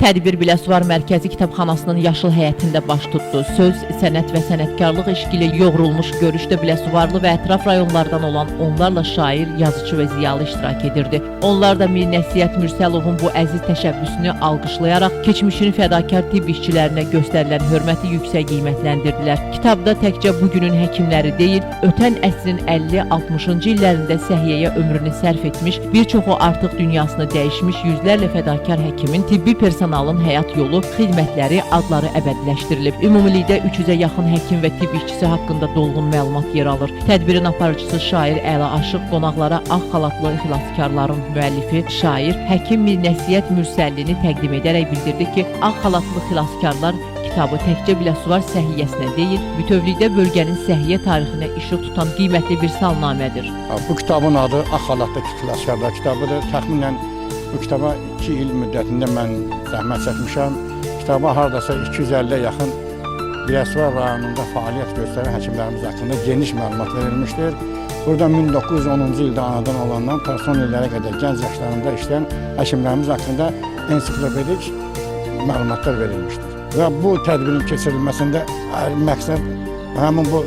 Tədbir Biləsuvar Mərkəzi Kitabxanasının yaşıl həyətində baş tutdu. Söz, sənət və sənətkarlıq eşqi ilə yoğrulmuş görüşdə Biləsuvarlı və ətraf rayonlardan olan onlarla şair, yazıcı və ziyalı iştirak edirdi. Onlar da Mir Nəsihət Mürsəlovun bu əziz təşəbbüsünü alqışlayaraq keçmişin fədakar tibb işçilərinə göstərilən hörməti yüksək qiymətləndirdilər. Kitabda təkcə bugünün həkimləri deyil, ötən əsrin 50-60-cı illərində səhiyyəyə ömrünü sərf etmiş, bir çoxu artıq dünyasını dəyişmiş yüzlərlə fədakar həkimin tibbi personalın həyat yolu, xidmətləri, adları əbədiləşdirilib. Ümumilikdə 300-ə yaxın həkim və tibb işçisi haqqında dolğun məlumat yer alır. Tədbirin aparıcısı şair Əla Aşıq qonaqlara Ağ xalatlı xilaskarların müəllifi şair həkim Mir Nəsihət Mürsəllini təqdim edərək bildirdi ki, Ağ xalatlı xilaskarlar kitabı təkcə Biləsuvar səhiyyəsinə deyil, bütövlükdə bölgənin səhiyyə tarixinə işıq tutan qiymətli bir salnamədir. Bu kitabın adı Ağ xalatlı xilaskarlar kitabıdır. Təxminən bu kitaba 2 il müddətində mən zəhmət çəkmişəm. Kitaba hardasa 250-yə yaxın Biləsuvar rayonunda fəaliyyət göstərən həkimlərimiz haqqında geniş məlumat verilmişdir. Burada 1910-cu ildə anadan olandan son illərə qədər gənc yaşlarında işləyən həkimlərimiz haqqında ensiklopedik məlumatlar verilmişdir. Və bu tədbirin keçirilməsində məqsəd həmin bu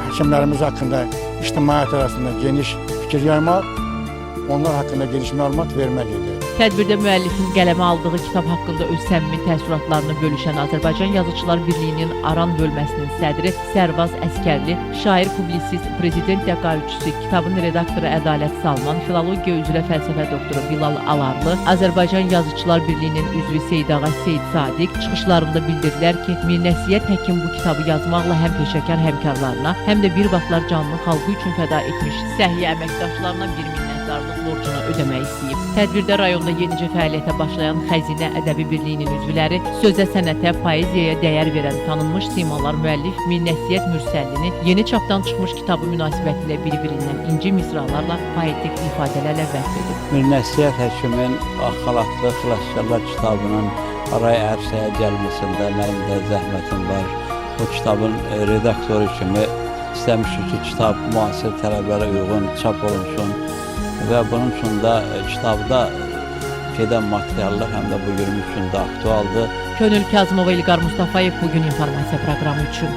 həkimlərimiz haqqında ictimaiyyət arasında geniş fikir yaymaq, onlar haqqında geniş məlumat vermək idi. Tədbirdə müəllifin qələmə aldığı kitab haqqında öz səmimi təəssüratlarını bölüşən Azərbaycan Yazıçılar Birliyinin Aran bölməsinin sədri Sərvaz Əskərli, şair, publisist, prezident təqaüdçüsü, kitabın redaktoru Ədalət Salman, filologiya üzrə fəlsəfə doktoru Bilal Alarlı, Azərbaycan Yazıçılar Birliyinin üzvü Seydağa Seyid Sadiq çıxışlarında bildirdilər ki, Mir Nəsihət həkim bu kitabı yazmaqla həm peşəkar həmkarlarına, həm də bir vaxtlar canını xalqı üçün fəda etmiş səhiyyə əməkdaşlarına bir minnətdarlıq borcunu ödəmək istəyib. Tədbirdə rayonda yenicə fəaliyyətə başlayan Xəzinə Ədəbi Birliyinin üzvləri sözə, sənətə, poeziyaya dəyər verən tanınmış simalar müəllif Mir Nəsihət Mürsəllini yeni çapdan çıxmış kitabı münasibətilə bir-birindən inci misralarla poetik ifadələrlə vəsf edib. Mir Nəsihət həkimin Ağ xalatlı xilaskarlar kitabının araya ərsəyə gəlməsində mənim də zəhmətim var. Bu kitabın redaktoru kimi istəmişik ki, kitab müasir tələblərə uyğun çap olunsun və bunun üçün də kitabda gedən materiallar həm də bu gün üçün də aktualdır. Könül Kazımova, İlqar Mustafayev bugün informasiya proqramı üçün.